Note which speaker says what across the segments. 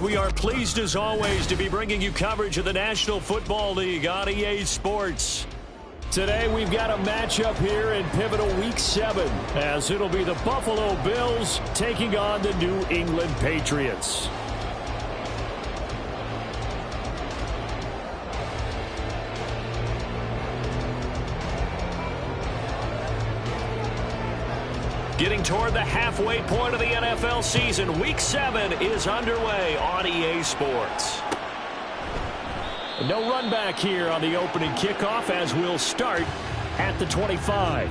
Speaker 1: We are pleased as always to be bringing you coverage of the National Football League on EA Sports. Today we've got a matchup here in pivotal Week 7 as it'll be the Buffalo Bills taking on the New England Patriots. Getting toward the halfway point of the NFL season, Week 7 is underway on EA Sports. No run back here on the opening kickoff as we'll start at the 25.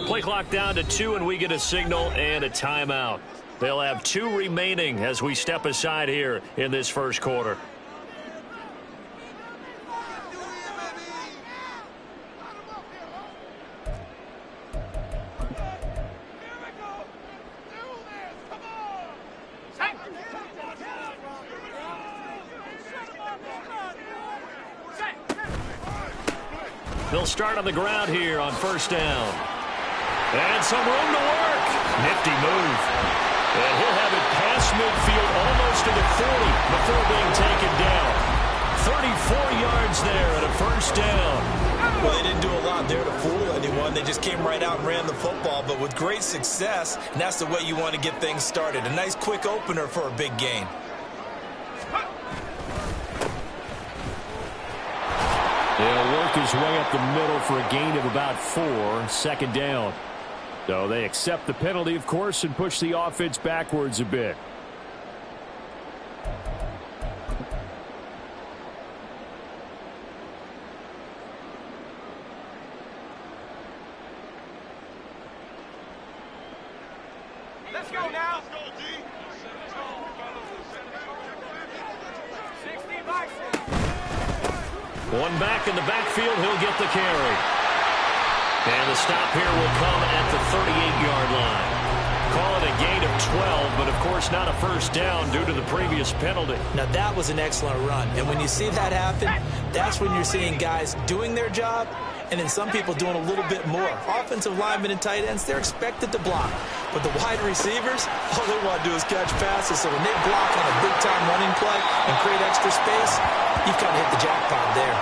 Speaker 1: Play clock down to 2, and we get a signal and a timeout. They'll have 2 remaining as we step aside here in this first quarter. They'll start on the ground here on first down. And some room to work. Nifty move. And he'll have it past midfield almost to the 40 before being taken down. 34 yards there at a first down.
Speaker 2: Well, they didn't do a lot there to fool anyone. They just came right out and ran the football, but with great success, and that's the way you want to get things started. A nice quick opener for a big gain.
Speaker 1: They'll work his way up the middle for a gain of about 4, second down. So they accept the penalty, of course, and push the offense backwards a bit.
Speaker 3: Let's go now. Let's go, D.
Speaker 1: One back in the backfield, he'll get the carry. And the stop here will come at the 38-yard line. Call it a gain of 12, but of course not a first down due to the previous penalty.
Speaker 2: Now that was an excellent run, and when you see that happen, that's when you're seeing guys doing their job and then some people doing a little bit more. Offensive linemen and tight ends, they're expected to block. But the wide receivers, all they want to do is catch passes. So when they block on a big-time running play and create extra space, you've kind of hit the jackpot there.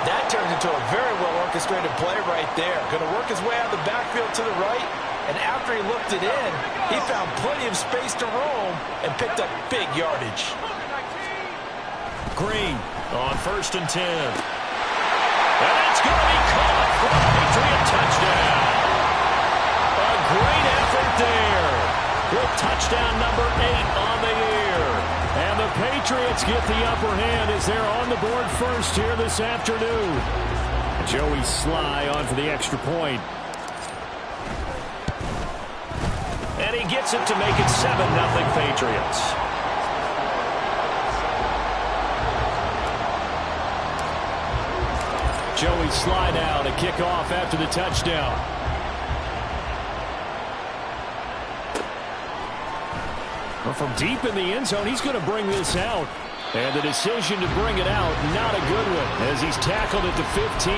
Speaker 2: That turned into a very well-orchestrated play right there. Going to work his way out of the backfield to the right, and after he looked it in, he found plenty of space to roam and picked up big yardage.
Speaker 1: Green on first and 10. And that's going to be caught for a Patriot touchdown. A great effort there. With touchdown number 8 on the year. And the Patriots get the upper hand as they're on the board first here this afternoon. Joey Sly on for the extra point. And he gets it to make it 7-0 Patriots. Joey Sly now to kick off after the touchdown. Well, from deep in the end zone, he's going to bring this out. And the decision to bring it out, not a good one, as he's tackled at the 15.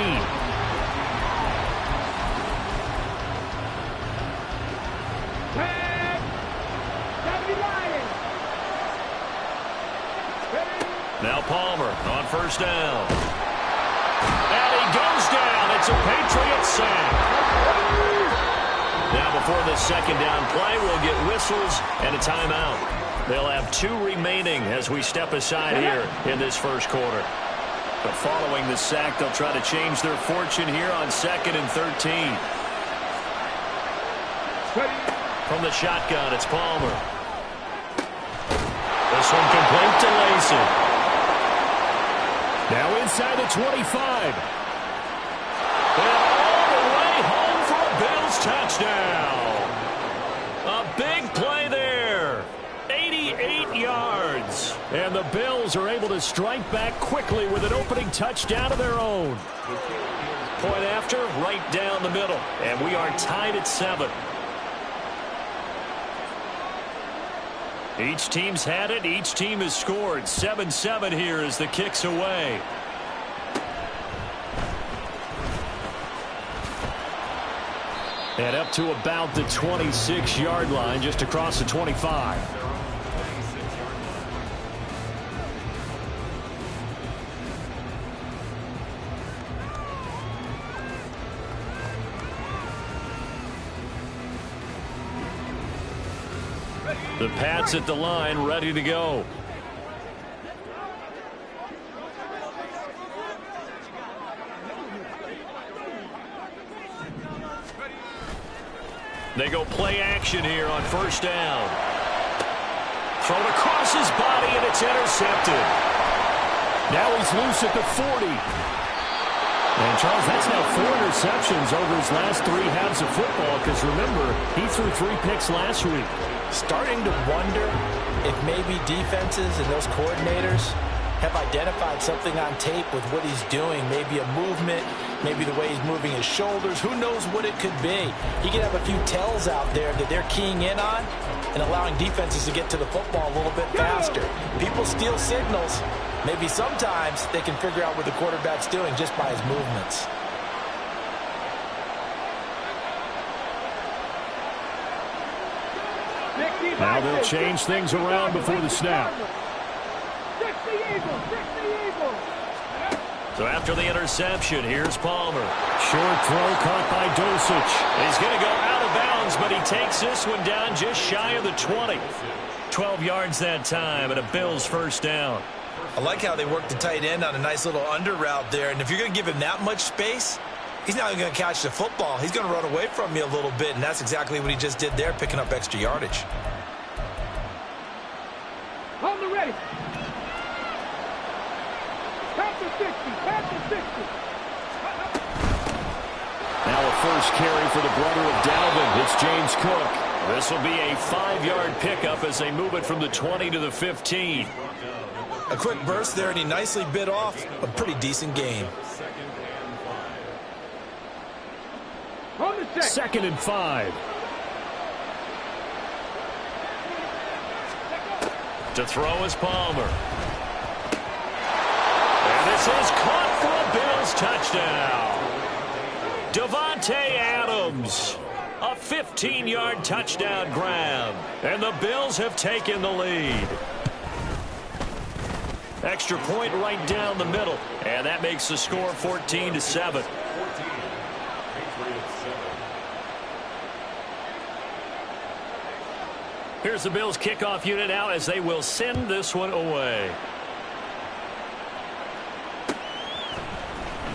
Speaker 1: Now Palmer on first down. And he goes down. It's a Patriot sack. Now before the second down play, we'll get whistles and a timeout. They'll have 2 remaining as we step aside here in this first quarter. But following the sack, they'll try to change their fortune here on 2nd and 13. From the shotgun, it's Palmer. This one complete to Lacy. Now inside the 25. And all the way home for a Bills touchdown. A big play there. 88 yards. And the Bills are able to strike back quickly with an opening touchdown of their own. Point after, right down the middle. And we are tied at 7. Each team's had it. Each team has scored. 7-7 here as the kick's away. And up to about the 26-yard line, just across the 25. The Pats at the line, ready to go. They go play action here on first down. Thrown across his body, and it's intercepted. Now he's loose at the 40. And, Charles, that's now 4 interceptions over his last 3 halves of football, because, remember, he threw 3 picks last week.
Speaker 2: Starting to wonder if maybe defenses and those coordinators have identified something on tape with what he's doing. Maybe a movement, maybe the way he's moving his shoulders. Who knows what it could be? He could have a few tells out there that they're keying in on and allowing defenses to get to the football a little bit faster. People steal signals. Maybe sometimes they can figure out what the quarterback's doing just by his movements.
Speaker 1: Now they'll change things around before the snap. So after the interception, here's Palmer. Short throw caught by Dosich. He's going to go out of bounds, but he takes this one down just shy of the 20. 12 yards that time, and a Bills first down.
Speaker 2: I like how they work the tight end on a nice little under route there. And if you're going to give him that much space, he's not even going to catch the football. He's going to run away from you a little bit, and that's exactly what he just did there, picking up extra yardage.
Speaker 3: On the ready. Past the 60. Past the 60.
Speaker 1: Now a first carry for the brother of Dalvin. It's James Cook. This will be a 5-yard pickup as they move it from the 20 to the 15.
Speaker 2: A quick burst there, and he nicely bit off a pretty decent gain.
Speaker 3: On the check.
Speaker 1: 2nd and 5. To throw is Palmer. And this is caught for a Bills touchdown. Devontae Adams. A 15-yard touchdown grab. And the Bills have taken the lead. Extra point right down the middle. And that makes the score 14-7. Here's the Bills kickoff unit now as they will send this one away.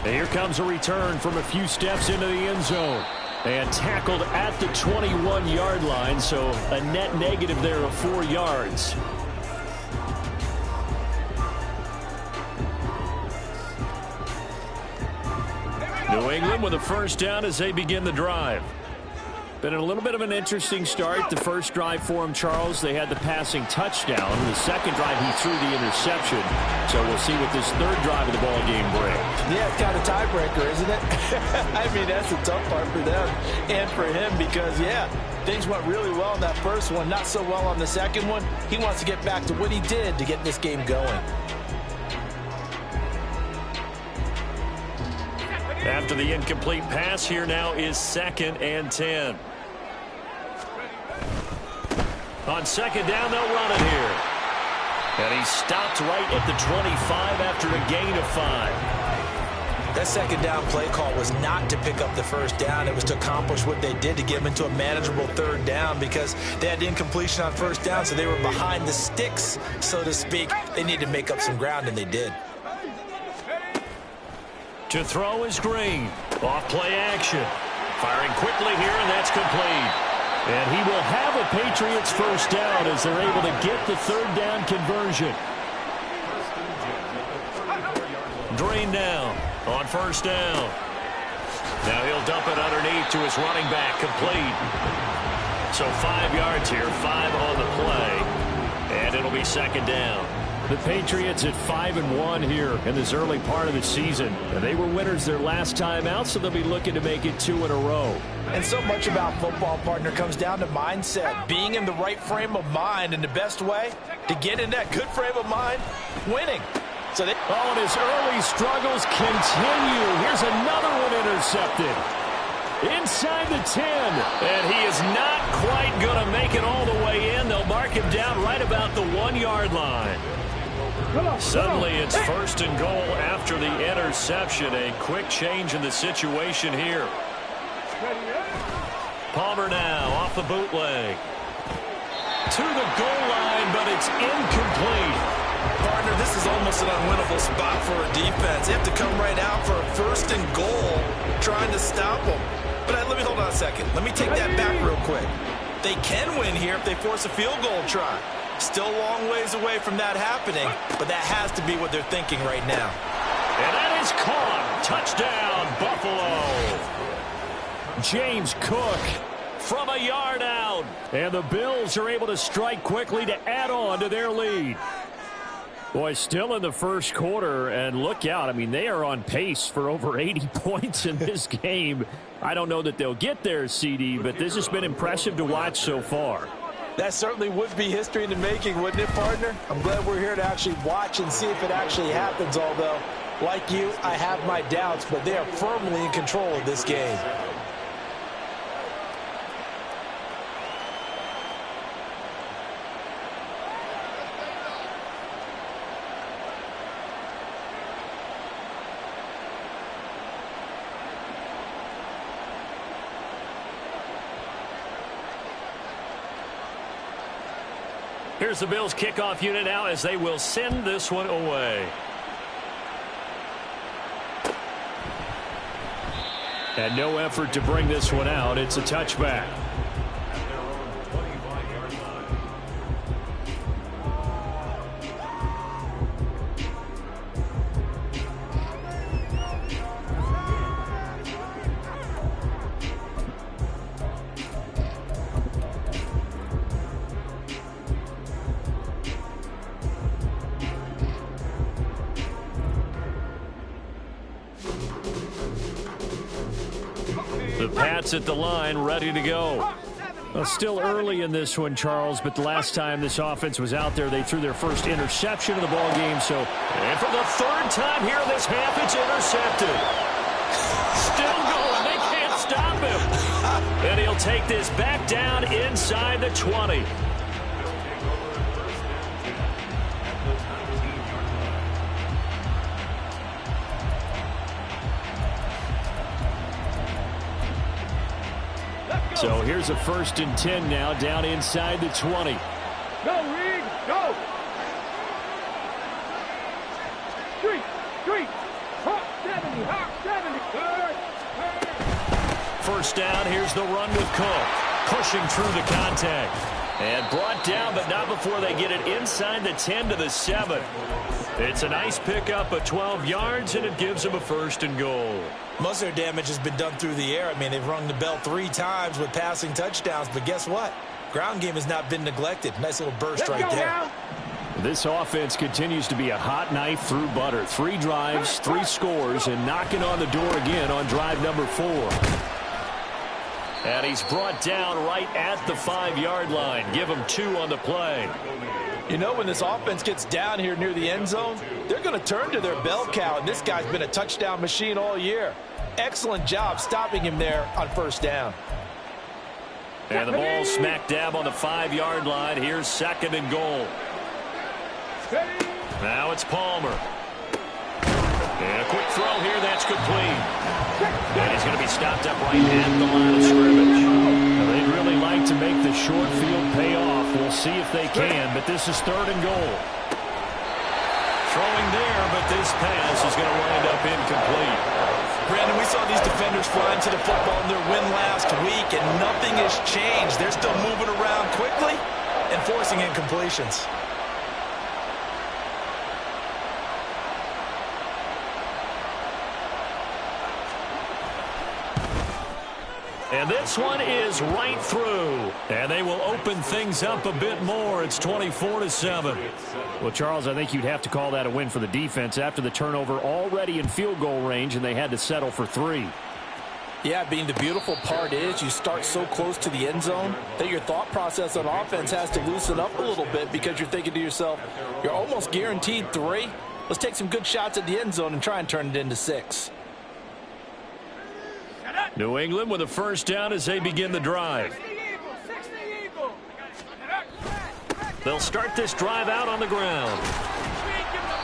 Speaker 1: And here comes a return from a few steps into the end zone. And tackled at the 21-yard line, so a net negative there of 4 yards. New England with a first down as they begin the drive. Been a little bit of an interesting start. The first drive for him, Charles, they had the passing touchdown. The second drive, he threw the interception. So we'll see what this third drive of the ball game brings.
Speaker 2: Yeah, it's kind of tiebreaker, isn't it? I mean, that's the tough part for them and for him because, yeah, things went really well in that first one, not so well on the second one. He wants to get back to what he did to get this game going.
Speaker 1: After the incomplete pass, here now is 2nd and 10. On second down, they'll run it here. And he stopped right at the 25 after a gain of 5.
Speaker 2: That second down play call was not to pick up the first down. It was to accomplish what they did to get them into a manageable third down because they had incompletion on first down, so they were behind the sticks, so to speak. They needed to make up some ground, and they did.
Speaker 1: To throw is Green. Off play action. Firing quickly here, and that's complete. And he will have a Patriots first down as they're able to get the third down conversion. Drain down on first down. Now he'll dump it underneath to his running back, complete. So 5 yards here, 5 on the play, and it'll be second down. The Patriots at 5-1 here in this early part of the season. They were winners their last time out, so they'll be looking to make it 2 in a row.
Speaker 2: And so much about football, partner, comes down to mindset. Being in the right frame of mind, and the best way to get in that good frame of mind, winning. So
Speaker 1: and his early struggles continue. Here's another one intercepted. Inside the 10. And he is not quite going to make it all the way in. They'll mark him down right about the 1-yard line. Suddenly it's first and goal after the interception. A quick change in the situation here. Palmer now off the bootleg. To the goal line, but it's incomplete.
Speaker 2: Partner, this is almost an unwinnable spot for a defense. They have to come right out for a first and goal, trying to stop them. But let me hold on a second. Let me take that back real quick. They can win here if they force a field goal try. Still a long ways away from that happening, but that has to be what they're thinking right now.
Speaker 1: And that is caught. Touchdown, Buffalo. James Cook from a yard out. And the Bills are able to strike quickly to add on to their lead. Boy, still in the first quarter, and look out. I mean, they are on pace for over 80 points in this game. I don't know that they'll get there, CD, but this has been impressive to watch so far.
Speaker 2: That certainly would be history in the making, wouldn't it, partner? I'm glad we're here to actually watch and see if it actually happens, although, like you, I have my doubts, but they are firmly in control of this game.
Speaker 1: Here's the Bills kickoff unit now as they will send this one away. And no effort to bring this one out. It's a touchback. The Pats at the line, ready to go. Well, still early in this one, Charles, but the last time this offense was out there, they threw their first interception of the ball game. And for the third time here in this half, it's intercepted. Still going. They can't stop him. And he'll take this back down inside the 20. So here's a 1st and 10 now, down inside the 20.
Speaker 3: Go, Reed, go! Street, hot 70,
Speaker 1: First down, here's the run with Cook. Pushing through the contact. And brought down, but not before they get it inside the 10 to the 7. It's a nice pickup of 12 yards, and it gives them a 1st and goal.
Speaker 2: Most of their damage has been done through the air. I mean, they've rung the bell 3 times with passing touchdowns, but guess what? Ground game has not been neglected. Nice little burst right there.
Speaker 3: Now.
Speaker 1: This offense continues to be a hot knife through butter. 3 drives, 3 scores, and knocking on the door again on drive number 4. And he's brought down right at the 5-yard line. Give him 2 on the play.
Speaker 2: You know, when this offense gets down here near the end zone, they're going to turn to their bell cow, and this guy's been a touchdown machine all year. Excellent job stopping him there on first down.
Speaker 1: And the ball smack dab on the 5-yard line. Here's 2nd and goal. Now it's Palmer. And a quick throw here, that's complete. And he's going to be stopped up right at the line of scrimmage. Now, they'd really like to make the short field pay off. We'll see if they can, but this is 3rd and goal. Throwing there there, but this pass is going to wind up incomplete.
Speaker 2: Brandon, we saw these defenders flying to the football in their win last week, and nothing has changed. They're still moving around quickly and forcing incompletions.
Speaker 1: And this one is right through. And they will open things up a bit more. It's 24-7.
Speaker 4: Well, Charles, I think you'd have to call that a win for the defense after the turnover already in field goal range, and they had to settle for 3.
Speaker 2: Yeah, being the beautiful part is you start so close to the end zone that your thought process on offense has to loosen up a little bit because you're thinking to yourself, you're almost guaranteed 3. Let's take some good shots at the end zone and try and turn it into 6.
Speaker 1: New England with a first down as they begin the drive. They'll start this drive out on the ground.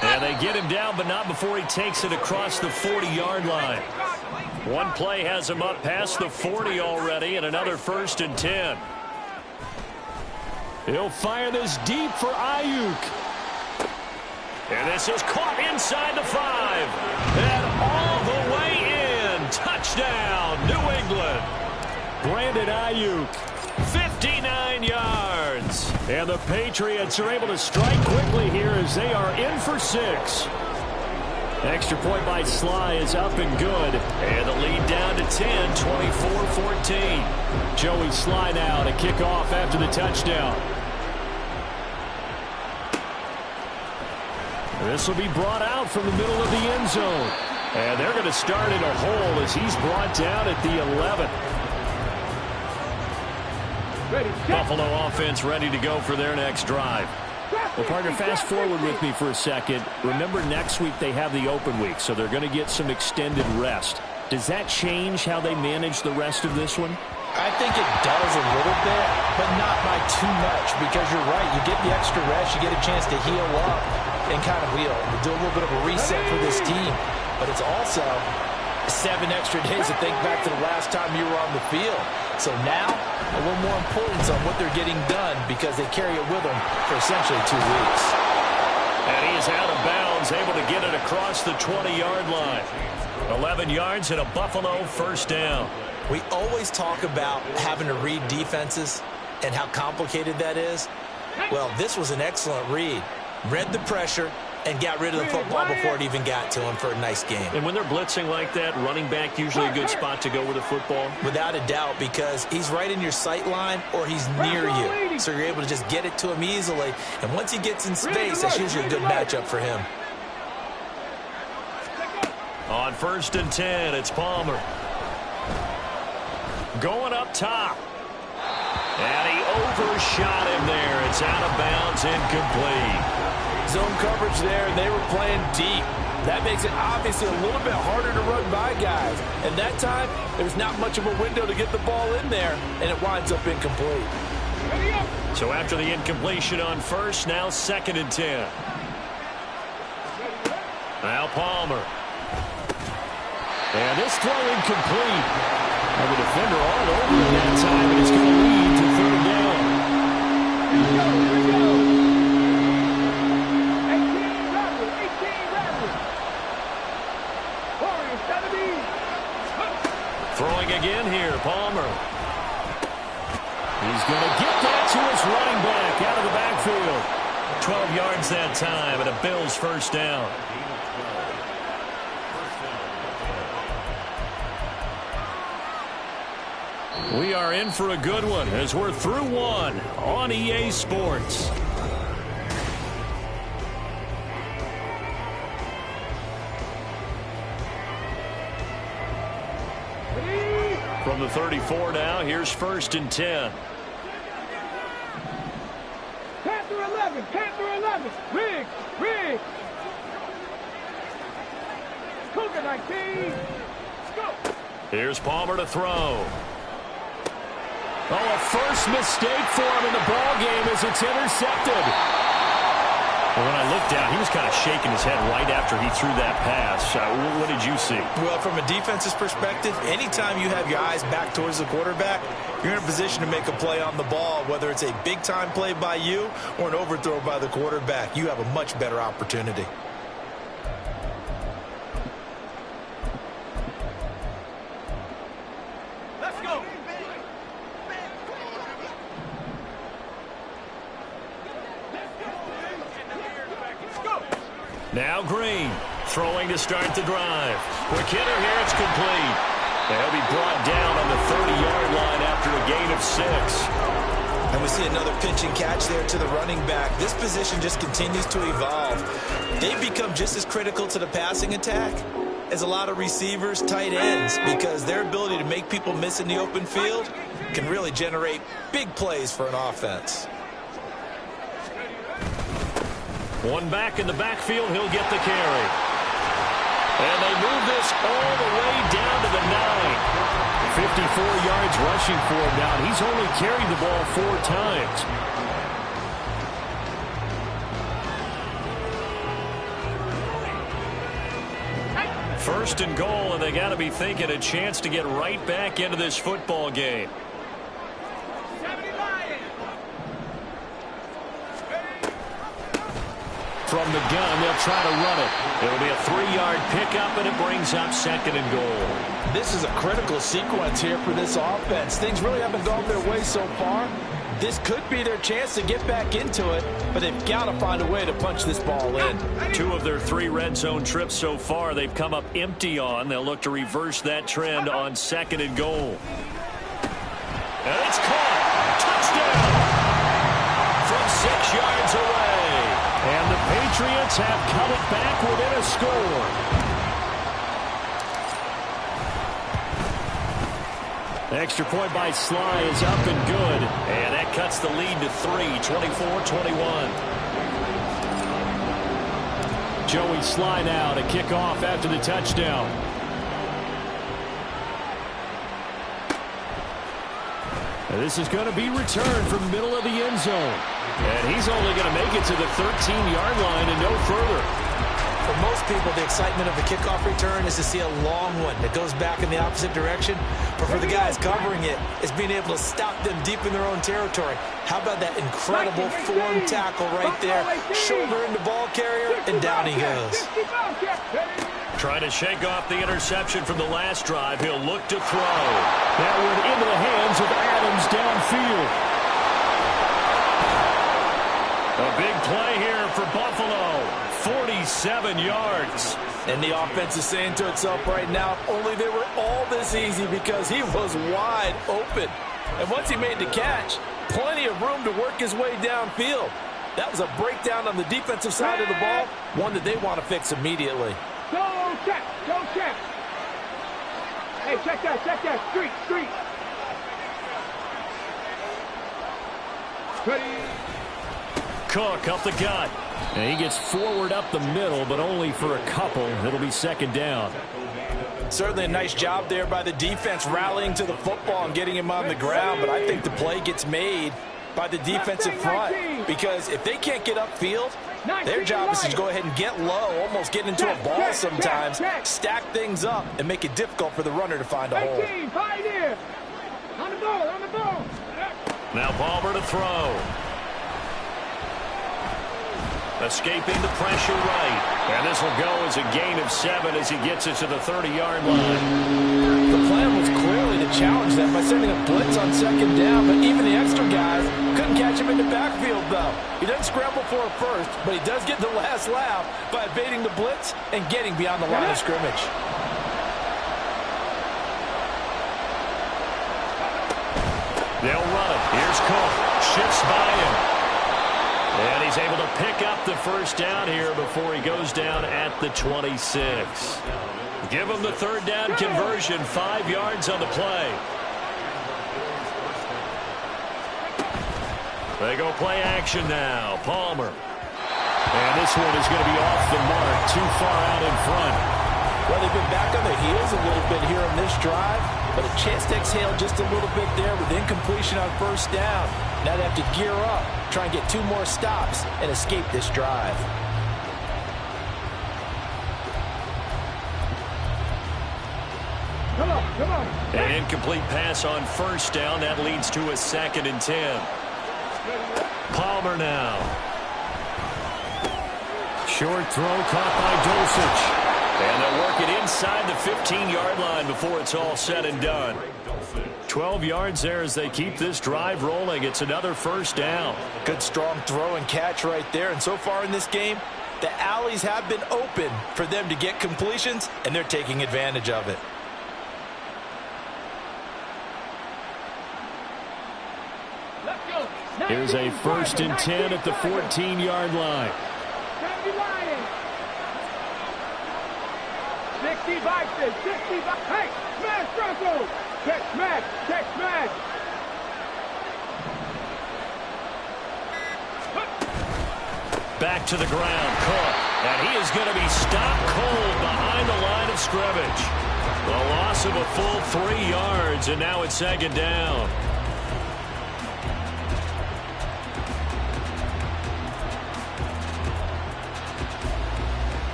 Speaker 1: And they get him down, but not before he takes it across the 40-yard line. One play has him up past the 40 already, and another 1st and 10. He'll fire this deep for Ayuk. And this is caught inside the 5. And all the way in. Touchdown, New England. Brandon Ayuk, 59 yards. And the Patriots are able to strike quickly here as they are in for 6. Extra point by Sly is up and good. And the lead down to 10, 24-14. Joey Sly now to kick off after the touchdown. This will be brought out from the middle of the end zone. And they're going to start in a hole as he's brought down at the 11. Buffalo offense ready to go for their next drive.
Speaker 4: Well, partner, fast forward with me for a second. Remember, next week they have the open week, so they're going to get some extended rest. Does that change how they manage the rest of this one?
Speaker 2: I think it does a little bit, but not by too much, because you're right. You get the extra rest. You get a chance to heal up and kind of do a little bit of a reset for this team. But it's also 7 extra days to think back to the last time you were on the field. So now, a little more importance on what they're getting done because they carry it with them for essentially 2 weeks.
Speaker 1: And he is out of bounds, able to get it across the 20-yard line. 11 yards and a Buffalo first down.
Speaker 2: We always talk about having to read defenses and how complicated that is. Well, this was an excellent read. Read the pressure and got rid of the football before it even got to him for a nice game.
Speaker 1: And when they're blitzing like that, running back usually a good spot to go with the football?
Speaker 2: Without a doubt, because he's right in your sight line or he's near you. So you're able to just get it to him easily. And once he gets in space, that's usually a good matchup for him.
Speaker 1: On 1st and 10, it's Palmer. Going up top. And he overshot him there. It's out of bounds, incomplete.
Speaker 2: Zone coverage there, and they were playing deep. That makes it obviously a little bit harder to run by guys. And that time, there's not much of a window to get the ball in there, and it winds up incomplete.
Speaker 1: So after the incompletion on 1st, now 2nd and 10. Now Palmer. And this throw incomplete. And the defender all over him that time, and it's going to lead to 3rd down. Throwing again here, Palmer. He's going to get that to his running back out of the backfield. 12 yards that time, and a Bills first down. We are in for a good one as we're through one on EA Sports. From the 34 now, here's 1st and 10.
Speaker 3: Panther 11, Panther 11, Riggs, Riggs. Cougar 19, go.
Speaker 1: Here's Palmer to throw. Oh, a first mistake for him in the ball game as it's intercepted. Well, when I looked down, he was kind of shaking his head right after he threw that pass. What did you see?
Speaker 2: Well, from a defense's perspective, anytime you have your eyes back towards the quarterback, you're in a position to make a play on the ball, whether it's a big-time play by you or an overthrow by the quarterback. You have a much better opportunity.
Speaker 1: Now Green, throwing to start the drive. Quick hitter here, it's complete. They'll be brought down on the 30-yard line after a gain of 6.
Speaker 2: And we see another pitch and catch there to the running back. This position just continues to evolve. They've become just as critical to the passing attack as a lot of receivers, tight ends, because their ability to make people miss in the open field can really generate big plays for an offense.
Speaker 1: One back in the backfield, he'll get the carry. And they move this all the way down to the 9. 54 yards rushing for him now. He's only carried the ball 4 times. First and goal, and they got to be thinking a chance to get right back into this football game. From the gun, they'll try to run it. It'll be a 3-yard pickup, and it brings up 2nd and goal.
Speaker 5: This is a critical sequence here for this offense. Things really haven't gone their way so far. This could be their chance to get back into it, but they've got to find a way to punch this ball in.
Speaker 1: 2 of their 3 red zone trips so far, they've come up empty on. They'll look to reverse that trend on 2nd and goal. And it's caught. Touchdown! From 6 yards away. And the Patriots have cut it back within a score. The extra point by Sly is up and good. And that cuts the lead to 3, 24-21.
Speaker 4: Joey Sly now to kick off after the touchdown. And this is going to be returned from the middle of the end zone. And he's only going to make it to the 13-yard line and no further.
Speaker 2: For most people, the excitement of the kickoff return is to see a long one that goes back in the opposite direction. But for the guys covering it, it's being able to stop them deep in their own territory. How about that incredible form tackle right there? Shoulder into ball carrier, and down he goes.
Speaker 1: Trying to shake off the interception from the last drive. He'll look to throw.
Speaker 4: That one into the hands of Adams downfield.
Speaker 1: A big play here for Buffalo. 47 yards.
Speaker 5: And the offense is saying to itself right now, only they were all this easy because he was wide open. And once he made the catch, plenty of room to work his way downfield. That was a breakdown on the defensive side of the ball, one that they want to fix immediately.
Speaker 3: Go check, go check. Hey, check that, street. Ready.
Speaker 1: Cook up the gut.
Speaker 4: And he gets forward up the middle, but only for a couple. It'll be 2nd down.
Speaker 5: Certainly a nice job there by the defense rallying to the football and getting him on the ground, but I think the play gets made by the defensive front because if they can't get upfield, their job is to go ahead and get low, almost get into a ball sometimes, stack things up, and make it difficult for the runner to find a hole.
Speaker 3: On the ball.
Speaker 1: Now Palmer to throw. Escaping the pressure right. And this will go as a gain of 7 as he gets it to the 30-yard line.
Speaker 5: The plan was clearly to challenge them by sending a blitz on 2nd down, but even the extra guys couldn't catch him in the backfield, though. He doesn't scramble for a first, but he does get the last laugh by evading the blitz and getting beyond the line of scrimmage.
Speaker 1: They'll run it. Here's Cook. Shifts by him. And he's able to pick up the first down here before he goes down at the 26. Give him the 3rd down conversion. 5 yards on the play. They go play action now. Palmer. And this one is going to be off the mark. Too far out in front.
Speaker 5: Well, they've been back on their heels a little bit here on this drive, but a chance to exhale just a little bit there with incompletion on 1st down. Now they have to gear up, try and get 2 more stops, and escape this drive.
Speaker 3: Come on.
Speaker 1: An incomplete pass on 1st down. That leads to a 2nd and 10. Palmer now.
Speaker 4: Short throw caught by Dulcich.
Speaker 1: And they'll work it inside the 15-yard line before it's all said and done. 12 yards there as they keep this drive rolling. It's another 1st down.
Speaker 5: Good strong throw and catch right there. And so far in this game, The alleys have been open for them to get completions, and they're taking advantage of it.
Speaker 4: Here's a 1st and 10 at the 14-yard line.
Speaker 3: 65, 65. Hey, smash, Bronco! Check, smash, check, smash.
Speaker 1: Back to the ground, Cook. And he is going to be stopped cold behind the line of scrimmage. The loss of a full 3 yards, and now it's 2nd down.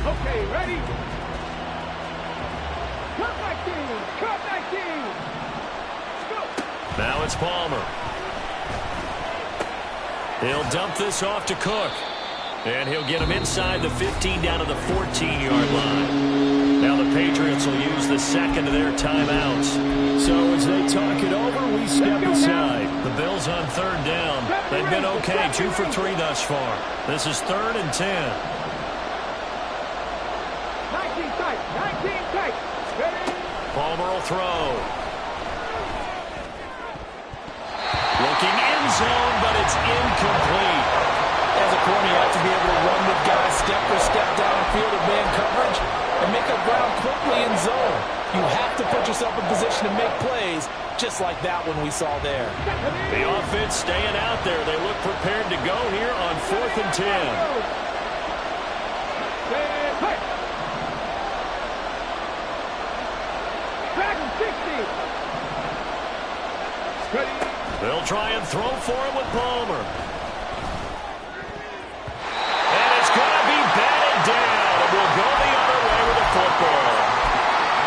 Speaker 3: Okay, ready? Cut 19! Cut 19! Go!
Speaker 1: Now it's Palmer. He'll dump this off to Cook. And he'll get him inside the 15 down to the 14-yard line. Now the Patriots will use the 2nd of their timeouts.
Speaker 4: So as they talk it over, we step aside.
Speaker 1: The Bills on 3rd down. They've been okay, 2 for 3 thus far. This is 3rd and 10.
Speaker 3: 19 tight, 19 tight. Ready?
Speaker 1: Palmer will throw. Looking end zone, but it's incomplete.
Speaker 5: As a corner, you have to be able to run with guys step for step downfield in man coverage and make up ground quickly in zone. You have to put yourself in position to make plays, just like that one we saw there.
Speaker 1: The offense staying out there. They look prepared to go here on 4th and 10. They'll try and throw for him with Palmer. And it's going to be batted down. And we'll go the other way with the football.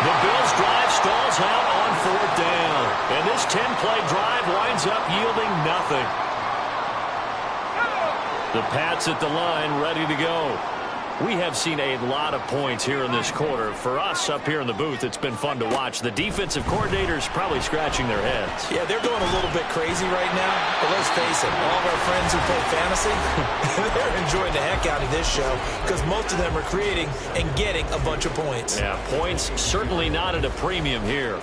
Speaker 1: The Bills' drive stalls out on 4th down. And this 10-play drive winds up yielding nothing. The Pats at the line ready to go. We have seen a lot of points here in this quarter. For us up here in the booth, it's been fun to watch. The defensive coordinators probably scratching their heads.
Speaker 5: Yeah, they're going a little bit crazy right now. But let's face it, all of our friends who play fantasy, they're enjoying the heck out of this show because most of them are creating and getting a bunch of points.
Speaker 1: Yeah, points certainly not at a premium here.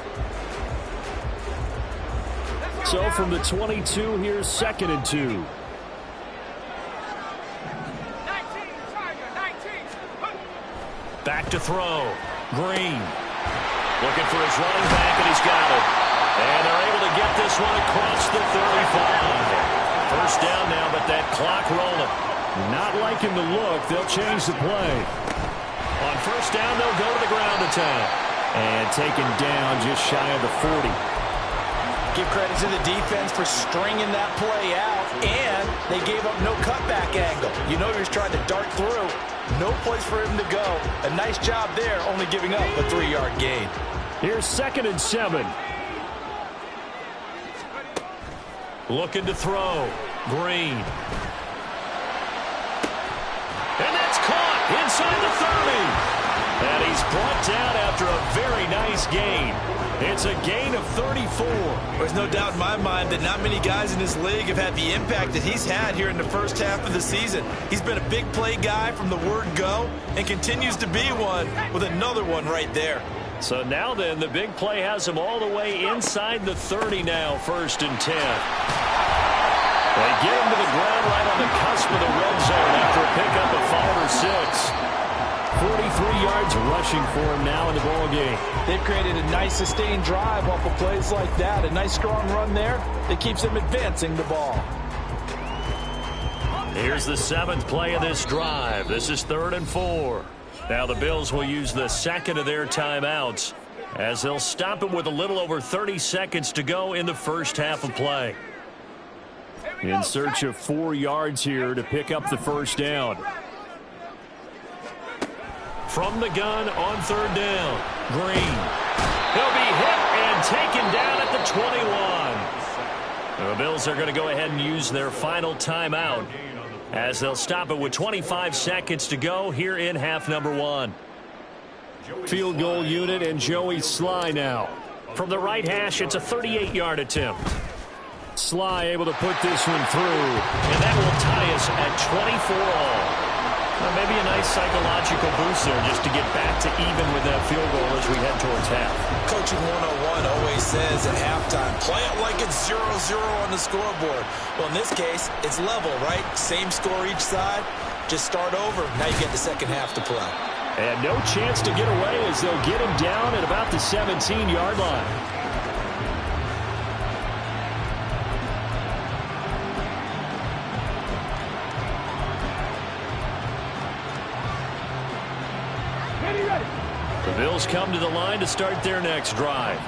Speaker 4: So from the 22, here's 2nd and 2.
Speaker 1: Back to throw. Green. Looking for his running back, and he's got it. And they're able to get this one across the 35. 1st down now, but that clock rolling.
Speaker 4: Not liking the look. They'll change the play.
Speaker 1: On 1st down, they'll go to the ground attack.
Speaker 4: And taken down just shy of the 40.
Speaker 5: Give credit to the defense for stringing that play out, and they gave up no cutback angle. You know you're just trying to dart through. No place for him to go. A nice job there, only giving up a 3-yard gain.
Speaker 4: Here's 2nd and 7.
Speaker 1: Looking to throw. Green. And that's caught inside the 30. And he's brought down after a very nice gain. It's a gain of 34.
Speaker 5: There's no doubt in my mind that not many guys in this league have had the impact that he's had here in the 1st half of the season. He's been a big play guy from the word go and continues to be one with another one right there.
Speaker 1: So now then, the big play has him all the way inside the 30 now, 1st and 10. They get him to the ground right on the cusp of the red zone after a pickup of 5 or 6.
Speaker 4: 43 yards rushing for him now in the ball game.
Speaker 5: They've created a nice sustained drive off of plays like that. A nice strong run there that keeps them advancing the ball.
Speaker 1: Here's the 7th play of this drive. This is 3rd and 4. Now the Bills will use the 2nd of their timeouts as they'll stop it with a little over 30 seconds to go in the 1st half of play.
Speaker 4: In search of 4 yards here to pick up the 1st down.
Speaker 1: From the gun on 3rd down. Green. He'll be hit and taken down at the 21. The Bills are going to go ahead and use their final timeout as they'll stop it with 25 seconds to go here in half number 1.
Speaker 4: Field goal unit and Joey Sly now.
Speaker 1: From the right hash, it's a 38-yard attempt.
Speaker 4: Sly able to put this one through.
Speaker 1: And that will tie us at 24 all.
Speaker 4: Well, maybe a nice psychological boost there just to get back to even with that field goal as we head towards half.
Speaker 2: Coaching 101 always says at halftime, play it like it's 0-0 on the scoreboard. Well, in this case, it's level, right? Same score each side. Just start over. Now you get the second half to play.
Speaker 4: And no chance to get away as they'll get him down at about the 17-yard line. The Bills come to the line to start their next drive.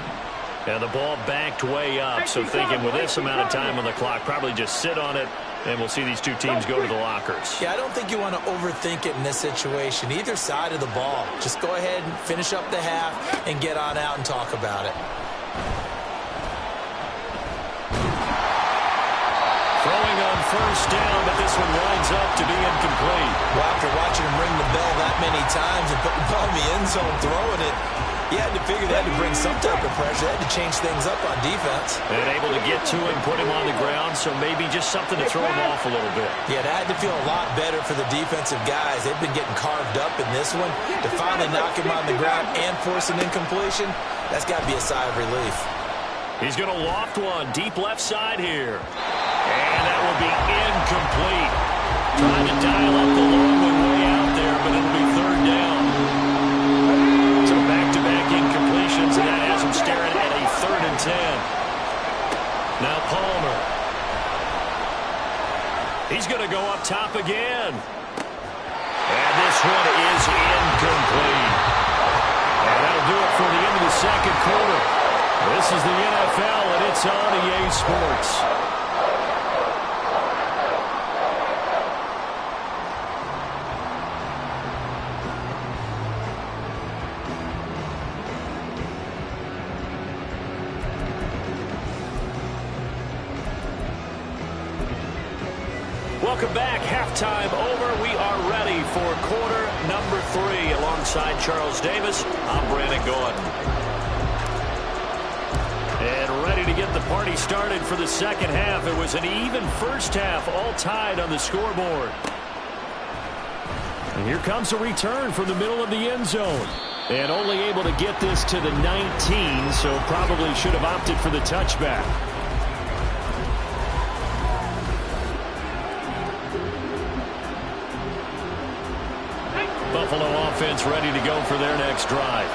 Speaker 4: And the ball backed way up, so thinking with this amount of time on the clock, probably just sit on it, and we'll see these two teams go to the lockers.
Speaker 2: Yeah, I don't think you want to overthink it in this situation. Either side of the ball. Just go ahead and finish up the half and get on out and talk about it.
Speaker 4: Throwing on first down, but this one winds up to be incomplete.
Speaker 2: Well, after watching him ring the bell that many times and put the ball in the end zone throwing it, you had to figure they had to bring some type of pressure. They had to change things up on defense.
Speaker 4: And able to get to him, put him on the ground, so maybe just something to throw him off a little bit.
Speaker 2: Yeah, that had to feel a lot better for the defensive guys. They've been getting carved up in this one. To finally knock him on the ground and force an incompletion, that's got to be a sigh of relief.
Speaker 4: He's going to loft one deep left side here. And that will be incomplete. Trying to dial up the long one way out there, but it'll be third down. So back-to-back incompletions, and that has him staring at a 3rd and 10. Now Palmer. He's going to go up top again. And this one is incomplete. And that'll do it for the end of the second quarter. This is the NFL, and it's on EA Sports. Welcome back. Halftime over. We are ready for quarter number 3. Alongside Charles Davis, I'm Brandon Gordon. And ready to get the party started for the second half. It was an even first half, all tied on the scoreboard. And here comes a return from the middle of the end zone. And only able to get this to the 19, so probably should have opted for the touchback. Buffalo offense ready to go for their next drive.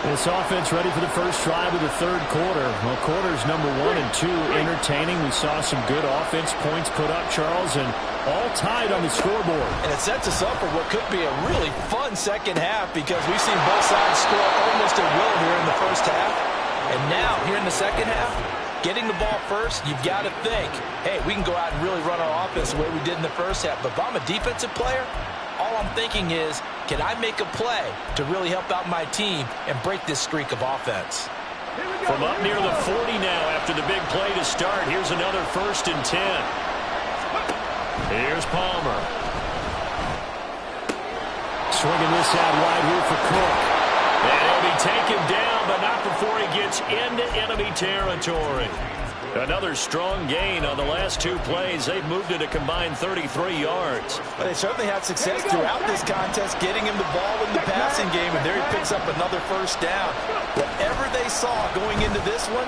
Speaker 4: This offense ready for the first drive of the third quarter. Well, quarters number 1 and 2 entertaining. We saw some good offense points put up, Charles, and all tied on the scoreboard.
Speaker 5: And it sets us up for what could be a really fun second half because we've seen both sides score almost at will here in the first half. And now, here in the second half, getting the ball first, you've got to think, hey, we can go out and really run our offense the way we did in the first half. But if I'm a defensive player, all I'm thinking is, can I make a play to really help out my team and break this streak of offense?
Speaker 4: From up near the 40 now after the big play to start, here's another 1st and 10. Here's Palmer. Swinging this out wide here for Cook. And he'll be taken down, but not before he gets into enemy territory. Another strong gain on the last 2 plays. They've moved it a combined 33 yards.
Speaker 5: Well, they certainly had success throughout this contest, getting him the ball in the passing game, and there he picks up another first down. Whatever they saw going into this one,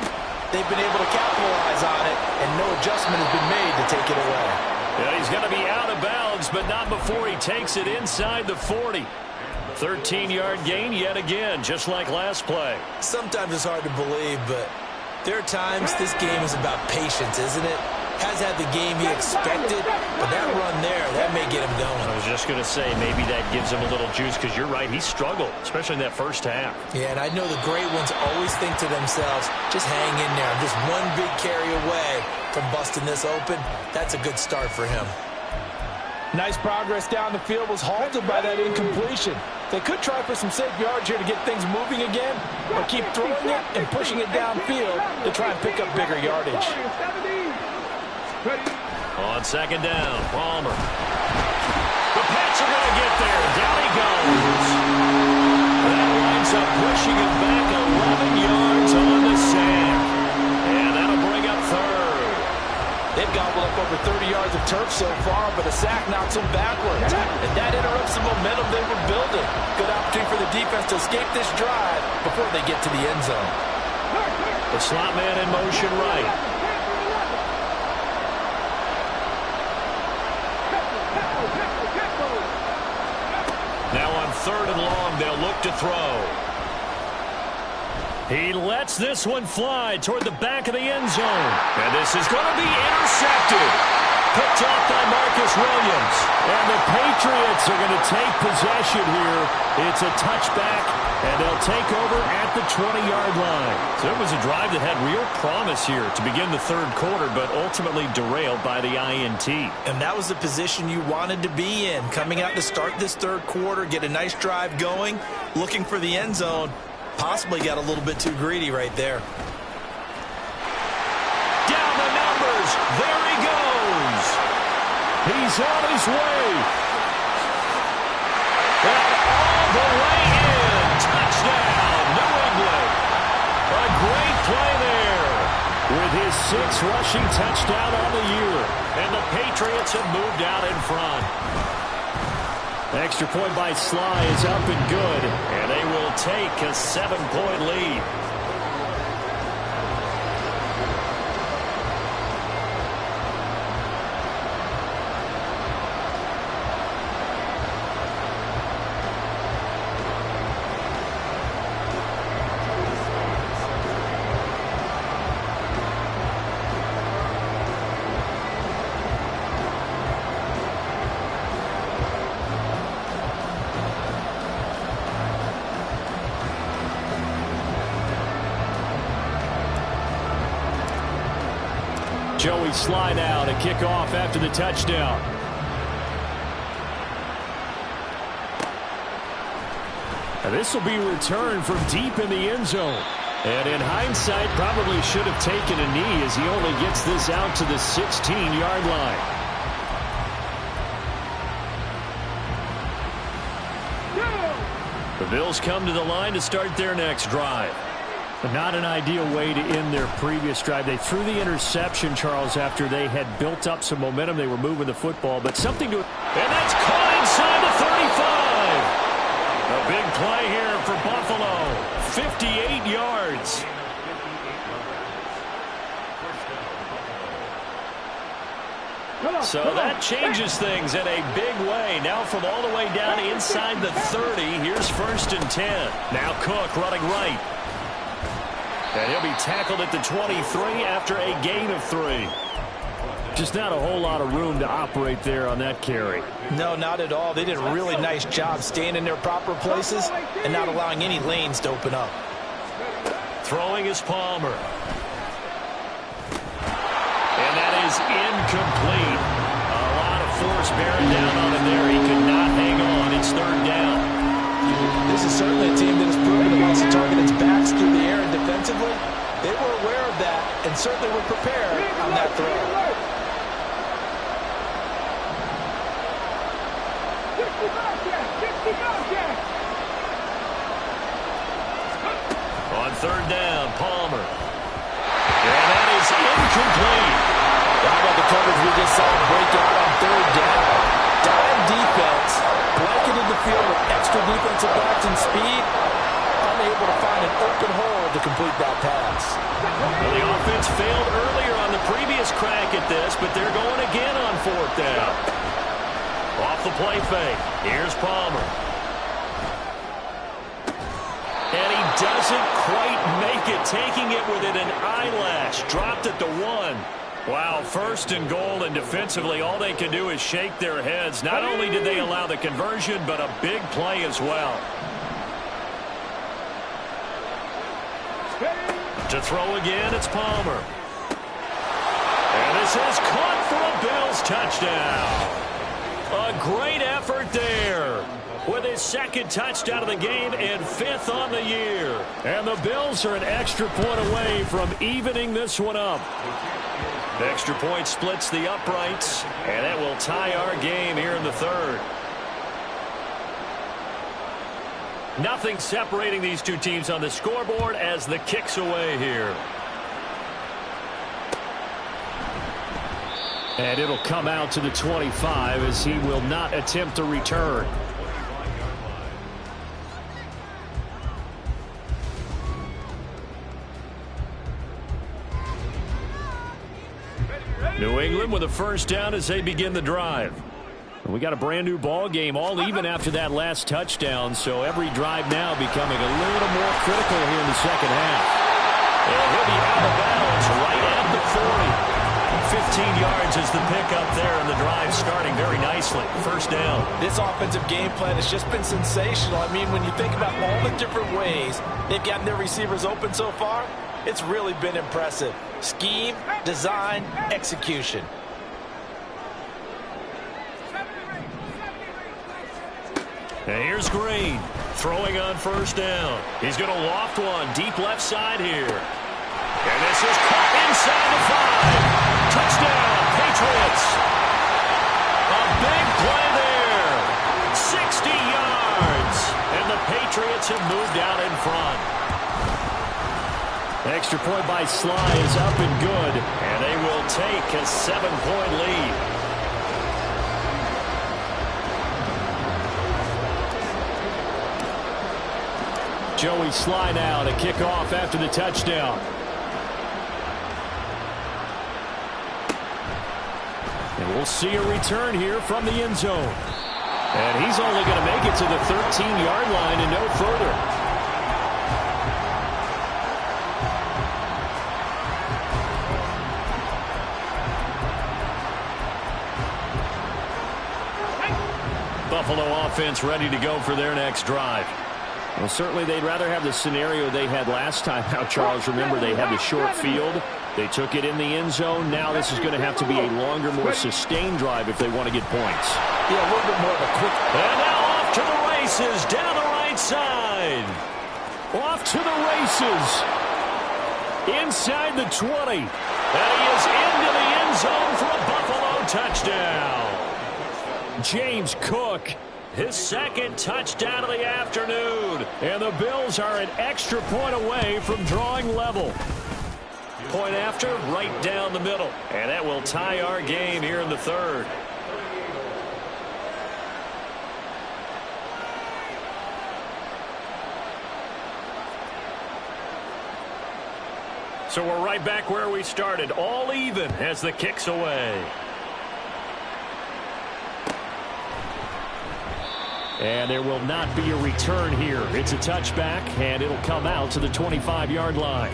Speaker 5: they've been able to capitalize on it, and no adjustment has been made to take it away.
Speaker 4: Yeah, he's going to be out of bounds, but not before he takes it inside the 40. 13-yard gain yet again, just like last play.
Speaker 2: Sometimes it's hard to believe, but there are times this game is about patience, isn't it? Has had the game he expected, but that run there, that may get him going.
Speaker 4: I was just going to say, maybe that gives him a little juice, because you're right, he struggled, especially in that first half.
Speaker 2: Yeah, and I know the great ones always think to themselves, just hang in there. I'm just one big carry away from busting this open. That's a good start for him.
Speaker 5: Nice progress down the field, was halted by that incompletion. They could try for some safe yards here to get things moving again, or keep throwing it and pushing it downfield to try and pick up bigger yardage.
Speaker 4: On second down, Palmer. The Pats are going to get there. Down he goes. That winds up pushing it back 11 yards on the sand. And that'll bring up third.
Speaker 5: They've gobbled up over over 30 yards of turf so far, but a sack knocks them backwards. And that interrupts the momentum they were building. Good opportunity for the defense to escape this drive before they get to the end zone.
Speaker 1: The slot man in motion right. Now on 3rd and long, they'll look to throw. He lets this one fly toward the back of the end zone. And this is going to be intercepted. Picked off by Marcus Williams. And the Patriots are going to take possession here. It's a touchback, and they'll take over at the 20-yard line. So it was a drive that had real promise here to begin the 3rd quarter, but ultimately derailed by the INT.
Speaker 2: And that was the position you wanted to be in. Coming out to start this 3rd quarter, get a nice drive going, looking for the end zone. Possibly got a little bit too greedy right there.
Speaker 1: Down the numbers. There he goes. He's on his way. And all the way in. Touchdown, New England. A great play there with his 6th rushing touchdown on the year. And the Patriots have moved out in front. Extra point by Sly is up and good, and they will take a 7-point lead. Joey Sly now to kick off after the touchdown. And this will be returned from deep in the end zone. And in hindsight, probably should have taken a knee as he only gets this out to the 16-yard line. The Bills come to the line to start their next drive. But not an ideal way to end their previous drive. They threw the interception, Charles, after they had built up some momentum. They were moving the football, but something to... And that's caught inside the 35. A big play here for Buffalo. 58 yards. So that changes things in a big way. Now from all the way down inside the 30, here's 1st and 10. Now Cook running right. And he'll be tackled at the 23 after a gain of 3. Just not a whole lot of room to operate there on that carry.
Speaker 2: No, not at all. They did a really nice job staying in their proper places and not allowing any lanes to open up.
Speaker 1: Throwing is Palmer. And that is incomplete. A lot of force bearing down on him there. He could not hang on. It's 3rd down.
Speaker 2: This is certainly a team that has proven it wants to target its backs through the air and defensively. They were aware of that and certainly were prepared on that throw.
Speaker 1: On 3rd down, Palmer. And that is incomplete.
Speaker 2: How about the coverage we just saw break out on 3rd down? Dime defense, blanketed the field with extra defensive backs and speed, unable to find an open hole to complete that pass.
Speaker 1: Well, the offense failed earlier on the previous crack at this, but they're going again on 4th down. Off the play fake. Here's Palmer. And he doesn't quite make it, taking it within an eyelash. Dropped at the 1. Wow, 1st and goal, and defensively all they can do is shake their heads. Not only did they allow the conversion, but a big play as well. To throw again, it's Palmer. And this is caught for a Bills touchdown. A great effort there with his 2nd touchdown of the game and 5th on the year. And the Bills are an extra point away from evening this one up. The extra point splits the uprights, and it will tie our game here in the 3rd. Nothing separating these two teams on the scoreboard as the kick's away here.
Speaker 4: And it'll come out to the 25 as he will not attempt to return. New England with a first down as they begin the drive. And we got a brand new ball game, all even after that last touchdown, so every drive now becoming a little more critical here in the second half. And he'll be out of bounds right at the 40. 15 yards is the pickup there, and the drive starting very nicely. First down.
Speaker 5: This offensive game plan has just been sensational. I mean, when you think about all the different ways they've gotten their receivers open so far, it's really been impressive. Scheme, design, execution.
Speaker 4: And here's Green throwing on first down. He's going to loft one deep left side here. And this is caught inside the 5. Touchdown, Patriots. A big play there. 60 yards. And the Patriots have moved out in front. Extra point by Sly is up and good. And they will take a 7-point lead. Joey Sly now to kick off after the touchdown. And we'll see a return here from the end zone. And he's only going to make it to the 13-yard line and no further. Buffalo offense ready to go for their next drive. Well, certainly they'd rather have the scenario they had last time. Now, Charles, remember they had the short field. They took it in the end zone. Now this is going to have to be a longer, more sustained drive if they want to get points.
Speaker 5: Yeah, a little bit more of a quick.
Speaker 4: And now off to the races, down the right side. Off to the races. Inside the 20. And he is into the end zone for a Buffalo touchdown. James Cook, his second touchdown of the afternoon. And the Bills are an extra point away from drawing level. Point after, right down the middle. And that will tie our game here in the third. So we're right back where we started, all even as the kick's away. And there will not be a return here. It's a touchback, and it'll come out to the 25-yard line.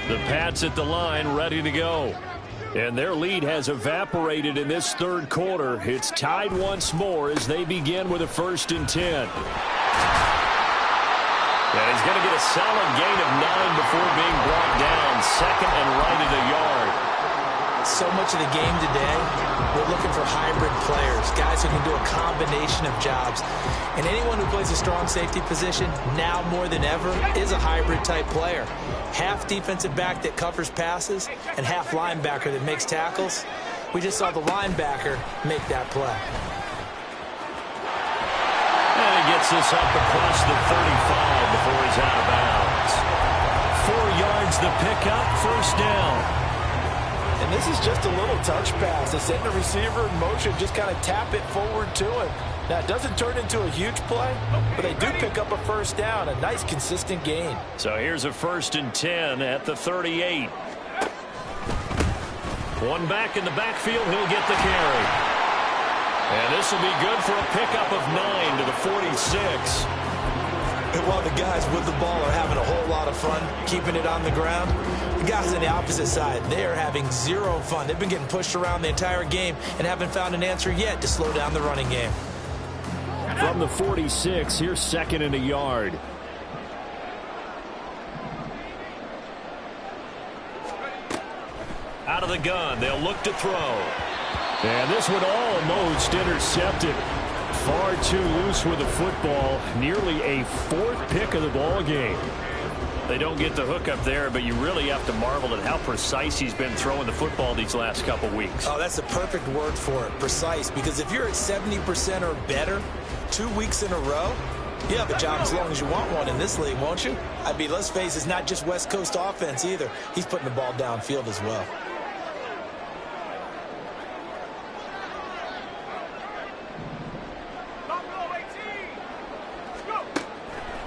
Speaker 4: The Pats at the line, ready to go. And their lead has evaporated in this third quarter. It's tied once more as they begin with a 1st and 10. And he's going to get a solid gain of 9 before being brought down. Second and right at the yard.
Speaker 2: So much of the game today, we're looking for hybrid players, guys who can do a combination of jobs. And anyone who plays a strong safety position, now more than ever, is a hybrid-type player. Half defensive back that covers passes and half linebacker that makes tackles. We just saw the linebacker make that play.
Speaker 4: And he gets this up across the 35 before he's out of bounds. 4 yards the pickup, first down.
Speaker 5: And this is just a little touch pass. They send the receiver in motion, just kind of tap it forward to him. Now, it doesn't turn into a huge play, but they do pick up a first down, a nice, consistent gain.
Speaker 4: So here's a 1st and 10 at the 38. One back in the backfield, he'll get the carry. And this will be good for a pickup of 9 to the 46.
Speaker 2: And while the guys with the ball are having a whole lot of fun keeping it on the ground, the guys on the opposite side, they are having zero fun. They've been getting pushed around the entire game and haven't found an answer yet to slow down the running game.
Speaker 4: From the 46, here's 2nd and a yard. Out of the gun, they'll look to throw. And this one almost intercepted. Far too loose with the football. Nearly a 4th pick of the ball game. They don't get the hook up there, but you really have to marvel at how precise he's been throwing the football these last couple weeks.
Speaker 2: Oh, that's the perfect word for it, precise, because if you're at 70% or better 2 weeks in a row, you have a job as long as you want one in this league, won't you? I mean, let's face it, it's not just West Coast offense either. He's putting the ball downfield as well.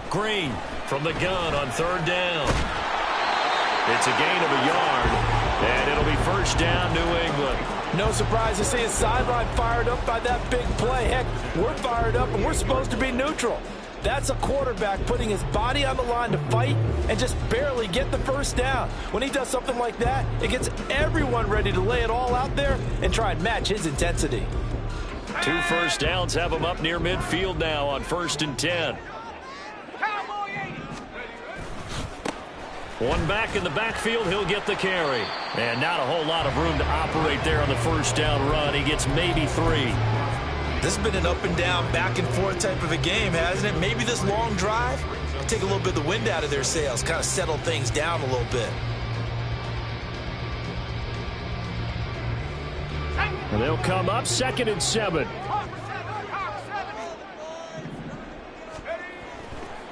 Speaker 4: Green from the gun on third down. It's a gain of a yard, and it'll be first down, New England.
Speaker 5: No surprise to see his sideline fired up by that big play. Heck, we're fired up, and we're supposed to be neutral. That's a quarterback putting his body on the line to fight and just barely get the first down. When he does something like that, it gets everyone ready to lay it all out there and try and match his intensity.
Speaker 4: 2 first downs have him up near midfield now on 1st and 10. One back in the backfield, he'll get the carry. And not a whole lot of room to operate there on the first down run. He gets maybe 3.
Speaker 2: This has been an up and down, back and forth type of a game, hasn't it? Maybe this long drive will take a little bit of the wind out of their sails, kind of settle things down a little bit.
Speaker 4: And they'll come up 2nd and 7.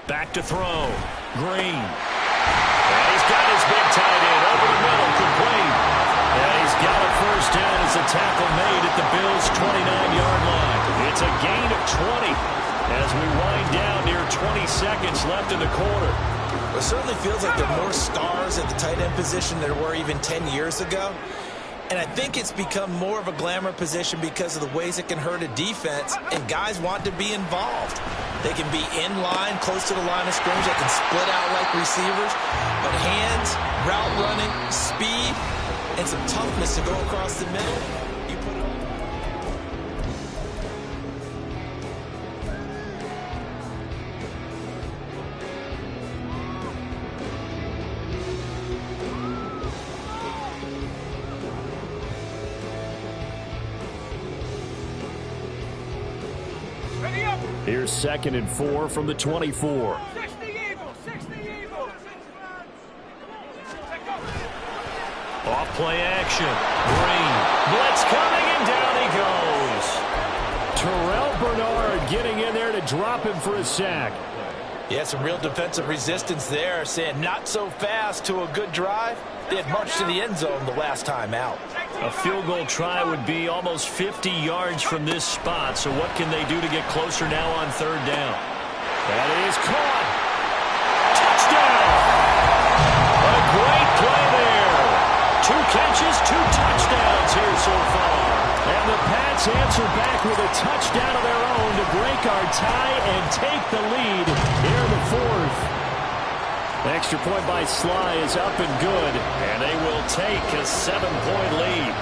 Speaker 4: Back to throw. Green. And he's got his big tight end over the middle, complete. And he's got a first down as the tackle made at the Bills' 29-yard line. It's a gain of 20 as we wind down near 20 seconds left in the quarter.
Speaker 2: It certainly feels like there are more stars at the tight end position than there were even 10 years ago. And I think it's become more of a glamour position because of the ways it can hurt a defense, and guys want to be involved. They can be in line, close to the line of scrimmage. They can split out like receivers. But hands, route running, speed, and some toughness to go across the middle. You put it on.
Speaker 4: Here's 2nd and 4 from the 24. Off play action. Green. Blitz coming, and down he goes. Terrell Bernard getting in there to drop him for a sack.
Speaker 5: Yeah, some real defensive resistance there, saying not so fast to a good drive. They had marched to the end zone the last time out.
Speaker 4: A field goal try would be almost 50 yards from this spot, so what can they do to get closer now on third down? That is caught. Touchdown! A great play there. 2 catches, 2 touchdowns here so far. And the Pats answer back with a touchdown of their own to break our tie and take the lead here in the 4th. Extra point by Sly is up and good, and they will take a 7-point lead.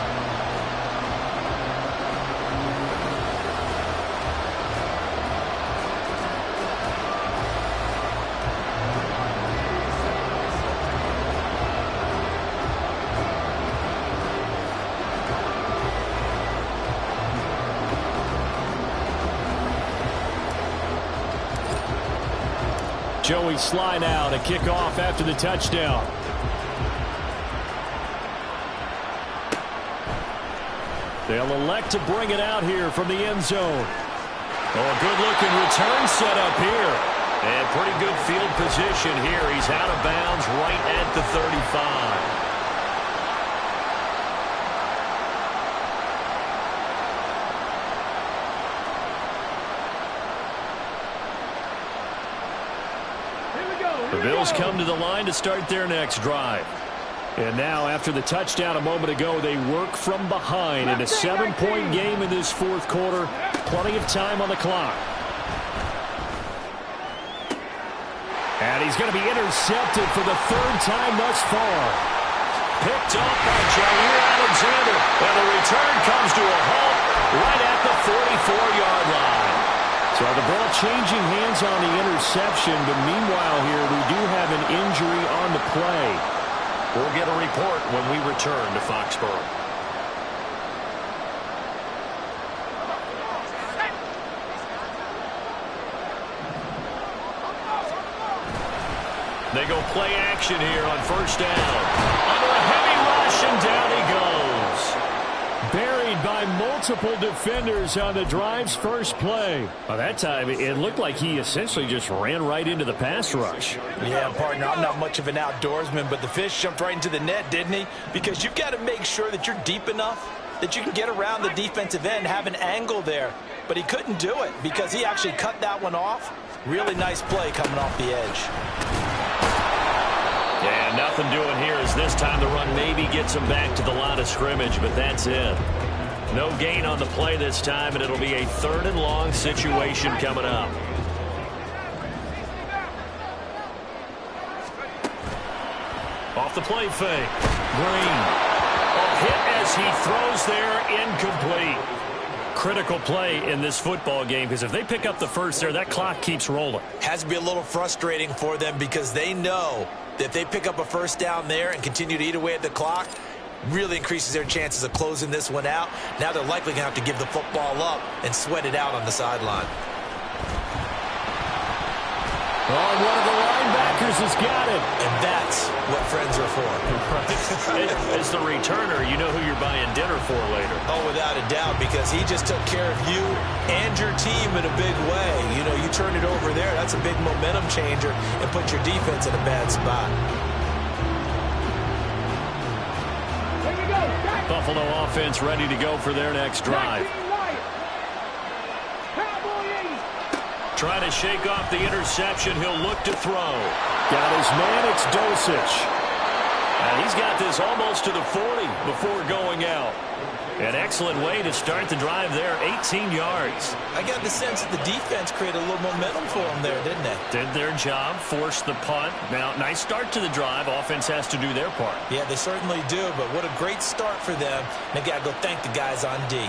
Speaker 4: Joey Sly now to kick off after the touchdown. They'll elect to bring it out here from the end zone. Oh, a good-looking return set up here. And pretty good field position here. He's out of bounds right at the 35. The Bills come to the line to start their next drive. And now, after the touchdown a moment ago, they work from behind in a 7-point game in this 4th quarter. Plenty of time on the clock. And he's going to be intercepted for the 3rd time thus far. Picked up by Jair Alexander. And the return comes to a halt right at the 44-yard line. So the ball changing hands on the interception, but meanwhile here we do have an injury on the play. We'll get a report when we return to Foxborough. They go play action here on first down. Under a heavy rush, and down he goes.
Speaker 1: Buried by multiple defenders on the drive's first play. By that time, it looked like he essentially just ran right into the pass rush.
Speaker 5: Yeah, partner, I'm not much of an outdoorsman, but the fish jumped right into the net, didn't he? Because you've got to make sure that you're deep enough that you can get around the defensive end, have an angle there. But he couldn't do it because he actually cut that one off. Really nice play coming off the edge.
Speaker 4: Yeah, nothing doing here as this time the run maybe gets him back to the line of scrimmage, but that's it. No gain on the play this time, and it'll be a 3rd and long situation coming up. Off the play fake. Green. A hit as he throws there, incomplete. Critical play in this football game because if they pick up the first there, that clock keeps rolling.
Speaker 5: Has to be a little frustrating for them because they know that if they pick up a first down there and continue to eat away at the clock, really increases their chances of closing this one out. Now they're likely going to have to give the football up and sweat it out on the sideline.
Speaker 1: Oh, one of the linebackers has got it.
Speaker 5: And that's what friends are for.
Speaker 4: As the returner, you know who you're buying dinner for later.
Speaker 5: Oh, without a doubt, because he just took care of you and your team in a big way. You know, you turn it over there, that's a big momentum changer and put your defense in a bad spot.
Speaker 4: Buffalo offense ready to go for their next drive. Trying to shake off the interception. He'll look to throw.
Speaker 1: Got his man. It's Dosich.
Speaker 4: And he's got this almost to the 40 before going out. An excellent way to start the drive there. 18 yards.
Speaker 5: I got the sense that the defense created a little momentum for them there, didn't they?
Speaker 4: Did their job, forced the punt. Now, nice start to the drive. Offense has to do their part.
Speaker 5: Yeah, they certainly do, but what a great start for them. They got to go thank the guys on D.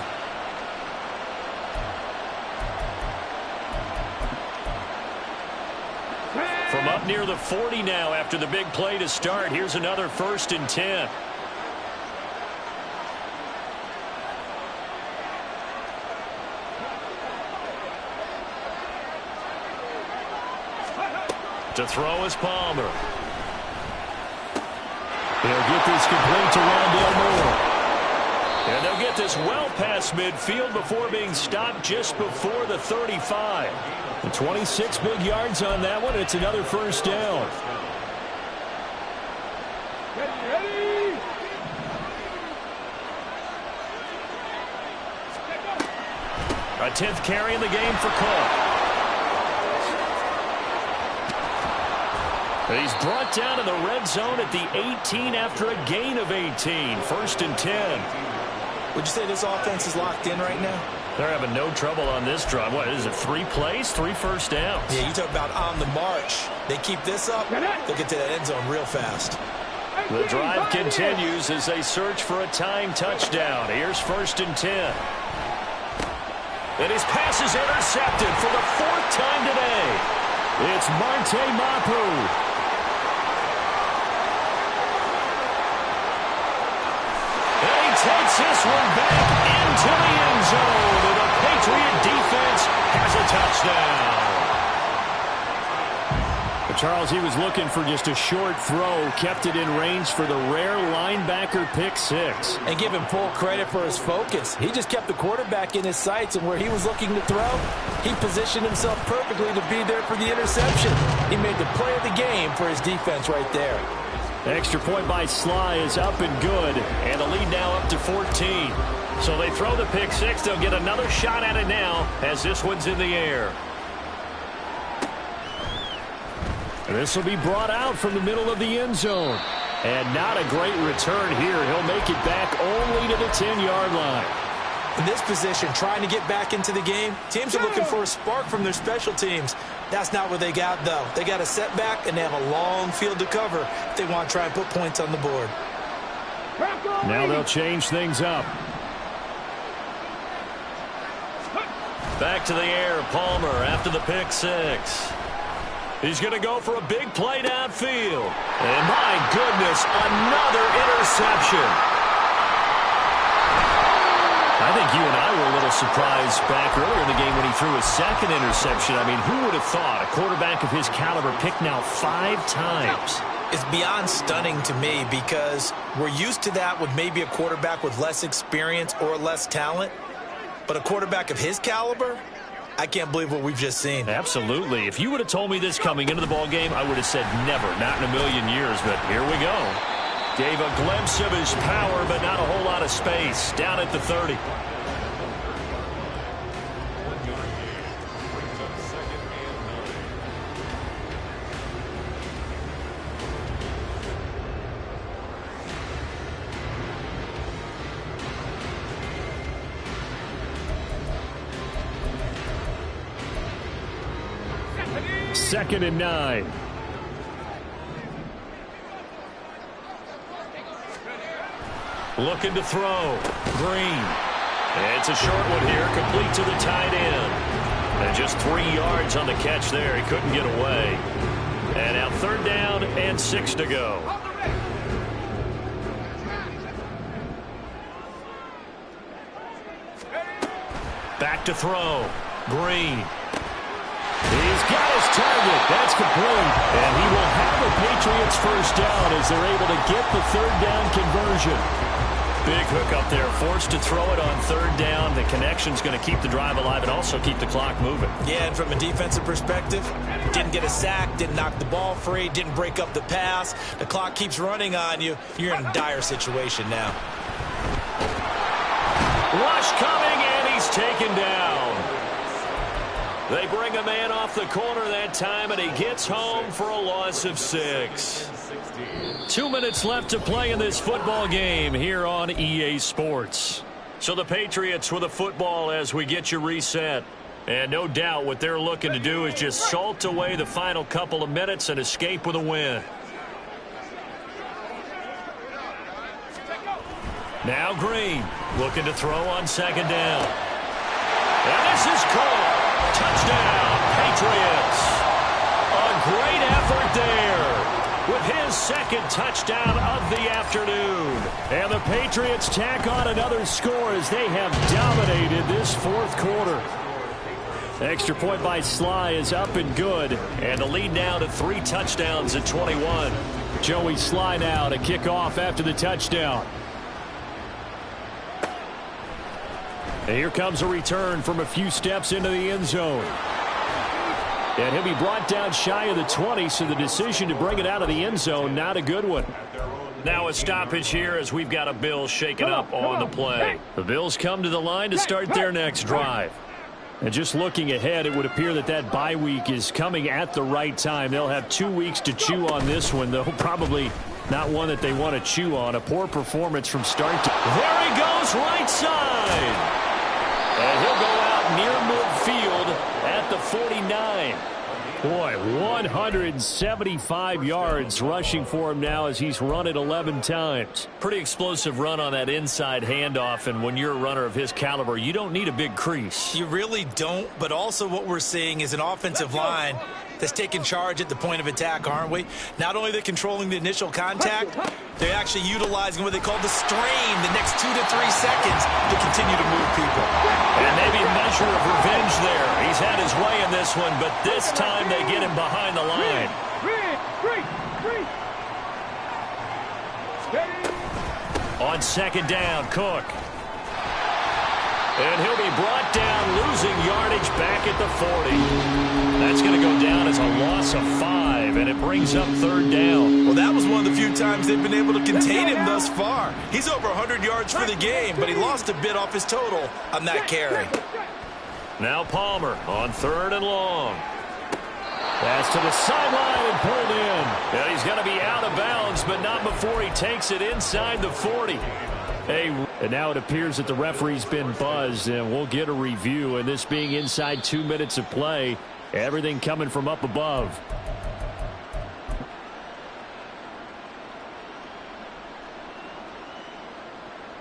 Speaker 4: From up near the 40 now after the big play to start. Here's another 1st and 10. To throw is Palmer.
Speaker 1: They'll get this complete to Rondale Moore.
Speaker 4: And they'll get this well past midfield before being stopped just before the 35.
Speaker 1: And 26 big yards on that one. It's another first down.
Speaker 3: Ready.
Speaker 4: A 10th carry in the game for Cook. He's brought down in the red zone at the 18 after a gain of 18. 1st and 10.
Speaker 5: Would you say this offense is locked in right now?
Speaker 4: They're having no trouble on this drive. What is it, 3 plays, 3 first downs?
Speaker 5: Yeah, you talk about on the march. They keep this up, they'll get to that end zone real fast.
Speaker 4: The drive continues as they search for a tying touchdown. Here's 1st and 10. And his pass is intercepted for the 4th time today.
Speaker 1: It's Marte Mapu.
Speaker 4: Takes this one back into the end zone, and the Patriot defense has a touchdown.
Speaker 1: But Charles, he was looking for just a short throw, kept it in range for the rare linebacker pick 6.
Speaker 5: And give him full credit for his focus. He just kept the quarterback in his sights, and where he was looking to throw, he positioned himself perfectly to be there for the interception. He made the play of the game for his defense right there.
Speaker 1: Extra point by Sly is up and good.
Speaker 4: And the lead now up to 14. So they throw the pick 6. They'll get another shot at it now as this one's in the air.
Speaker 1: This will be brought out from the middle of the end zone. And not a great return here. He'll make it back only to the 10-yard line.
Speaker 5: In this position, trying to get back into the game, teams are looking for a spark from their special teams. That's not what they got, though. They got a setback, and they have a long field to cover if they want to try and put points on the board.
Speaker 1: Now they'll change things up.
Speaker 4: Back to the air, Palmer after the pick 6. He's going to go for a big play downfield. And my goodness, another interception. I think you and I were a little surprised back earlier in the game when he threw his second interception. I mean, who would have thought a quarterback of his caliber picked now 5 times?
Speaker 2: It's beyond stunning to me because we're used to that with maybe a quarterback with less experience or less talent. But a quarterback of his caliber, I can't believe what we've just seen.
Speaker 4: Absolutely. If you would have told me this coming into the ball game, I would have said never, not in a million years. But here we go. Gave a glimpse of his power, but not a whole lot of space. Down at the 30. Second and 9. Looking to throw. Green. It's a short one here, complete to the tight end. And just 3 yards on the catch there. He couldn't get away. And now third down and 6 to go. Back to throw. Green. He's got his target. That's complete. And he will have the Patriots first down as they're able to get the third down conversion. Big hook up there. Forced to throw it on third down. The connection's going to keep the drive alive and also keep the clock moving.
Speaker 2: Yeah, and from a defensive perspective, didn't get a sack, didn't knock the ball free, didn't break up the pass. The clock keeps running on you. You're in a dire situation now.
Speaker 4: Rush coming, and he's taken down. They bring a man off the corner that time, and he gets home for a loss of 6. 2 minutes left to play in this football game here on EA Sports. So the Patriots with a football as we get you reset. And no doubt what they're looking to do is just salt away the final couple of minutes and escape with a win. Now Green looking to throw on second down. And this is caught. Touchdown, Patriots. A great effort there with his second touchdown of the afternoon. And the Patriots tack on another score as they have dominated this fourth quarter. Extra point by Sly is up and good. And the lead now to 3 touchdowns at 21. Joey Sly now to kick off after the touchdown. And here comes a return from a few steps into the end zone. And he'll be brought down shy of the 20, so the decision to bring it out of the end zone, not a good one. Now a stoppage here as we've got a Bills shaking up on the play. The Bills come to the line to start their next drive. And just looking ahead, it would appear that that bye week is coming at the right time. They'll have 2 weeks to chew on this one, though probably not one that they want to chew on. A poor performance from start to... There he goes, right side. And he'll go out near midfield at the 49. Boy, 175 yards rushing for him now as he's run it 11 times. Pretty explosive run on that inside handoff, and when you're a runner of his caliber, you don't need a big crease.
Speaker 2: You really don't, but also what we're seeing is an offensive line that's taking charge at the point of attack, aren't we? Not only they're controlling the initial contact, they're actually utilizing what they call the strain the next 2 to 3 seconds to continue to move people.
Speaker 4: And maybe a measure of revenge there. He's had his way in this one, but this time they get him behind the line. On second down, Cook. And he'll be brought down, losing yardage back at the 40. That's going to go down as a loss of 5, and it brings up third down.
Speaker 2: Well, that was one of the few times they've been able to contain him thus far. He's over 100 yards for the game, but he lost a bit off his total on that carry.
Speaker 4: Now Palmer on third and long. Pass to the sideline and pulled in. And he's going to be out of bounds, but not before he takes it inside the 40. And now it appears that the referee's been buzzed, and we'll get a review. And this being inside 2 minutes of play, everything coming from up above.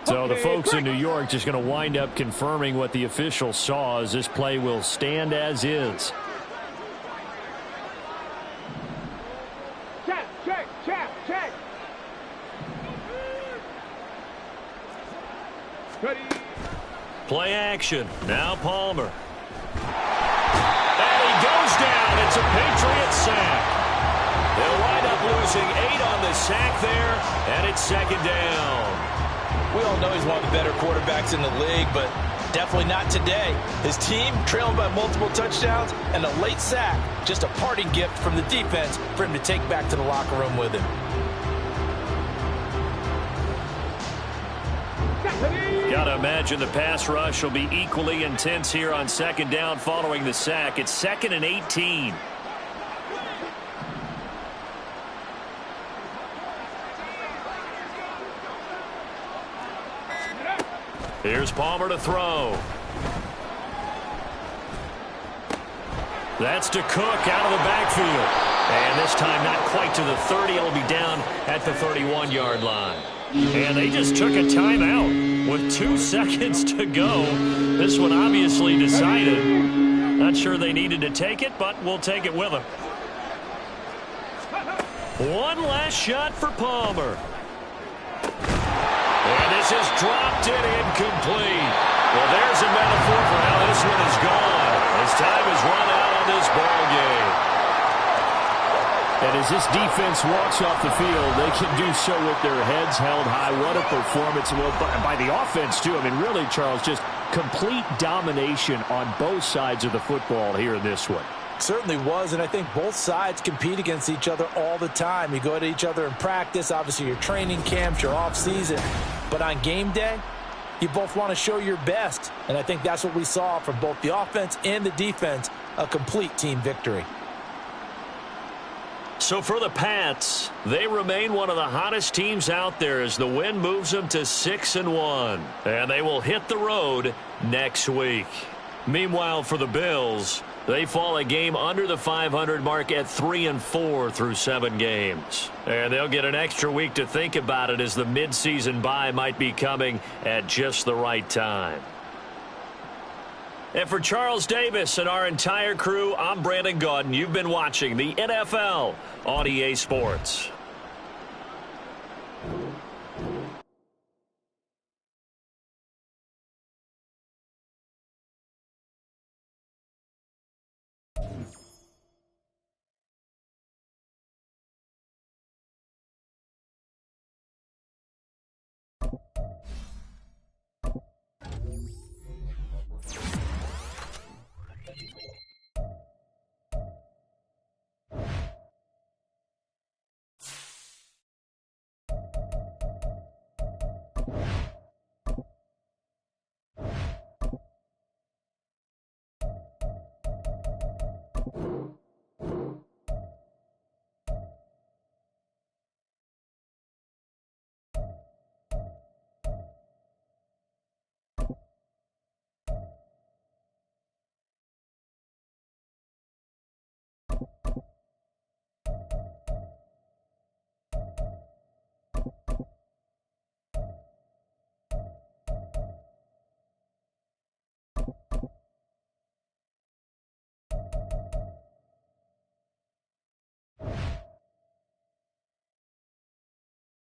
Speaker 4: So the folks in New York just going to wind up confirming what the official saw, as this play will stand as is.
Speaker 3: Check. Ready.
Speaker 1: Play action. Now Palmer. And he goes down. It's a Patriot sack. They'll wind up losing 8 on the sack there, and it's second down.
Speaker 5: We all know he's one of the better quarterbacks in the league, but definitely not today. His team trailing by multiple touchdowns and a late sack. Just a parting gift from the defense for him to take back to the locker room with him.
Speaker 1: Got to imagine the pass rush will be equally intense here on second down following the sack. It's 2nd and 18. Here's Palmer to throw. That's to Cook out of the backfield. And this time not quite to the 30. It'll be down at the 31-yard line. And they just took a timeout with 2 seconds to go. This one obviously decided. Not sure they needed to take it, but we'll take it with them. One last shot for Palmer. And this is dropped and incomplete. Well, there's a metaphor for how this one is gone. As time is run out on this ball game.
Speaker 4: And as this defense walks off the field, they can do so with their heads held high. What a performance. Well, by the offense, too. I mean, really, Charles, just complete domination on both sides of the football here in this one.
Speaker 5: Certainly was, and I think both sides compete against each other all the time. You go to each other in practice, obviously your training camps, your off season, but on game day, you both want to show your best, and I think that's what we saw from both the offense and the defense, a complete team victory.
Speaker 1: So for the Pats, they remain one of the hottest teams out there as the win moves them to 6-1, and they will hit the road next week. Meanwhile, for the Bills, they fall a game under the 500 mark at 3-4 through 7 games. And they'll get an extra week to think about it as the midseason bye might be coming at just the right time. And for Charles Davis and our entire crew, I'm Brandon Gaudin. You've been watching the NFL on EA Sports.